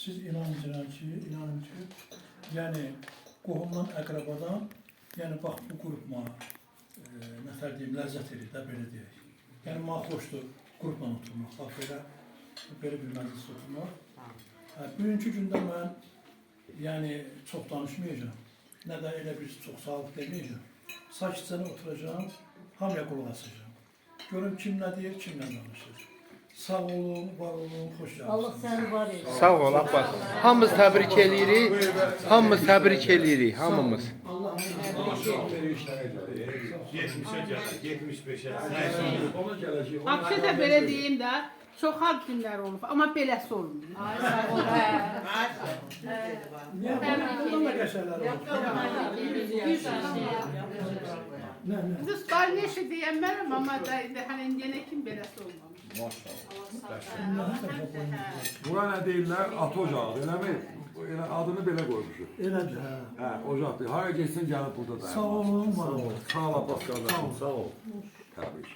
siz inanın ki, yəni qohumdan, əqrabadan, yəni bax bu qrupma, nəfər deyim, ləzzət edir də, belə deyək. Yəni mənə xoşdur qrupla oturmaq, bax belə bir məclisdə oturmaq. Bugünkü gündə mən, yəni çox danışmayacağım, nə də elə bir çox sağlıq deməyəcəm. Sakitcəni oturacağım, hamıya qulaq asacağım. Görüm kim nə deyir, kim nə danışır. Sağ olun, var olun, xoş gəldiniz. Allah səni var etsin. Sağ ol Abbas. Hamımız təbrik eləyirik. Hamımız təbrik eləyirik, hamımız. Allah 70'e gəlir, 75'e. Abşə də belə deyim də, çox ad günlər olub, amma beləsi olmuyor. Bundan da qəşərlər Biz qarneşi deyən mənəm, amma hələ indiyənə kim beləsi olmamış. Bura nə deyirlər? At ocağı, eləmi? Elə adını belə qoymuşuq. Elədir, hə. Hə, ocaqdır. Hara geçsin gəlib burada dayanır. Sağ olun, var olun. Sağ ol Abbas qardaşım, sağ ol. Təbrik.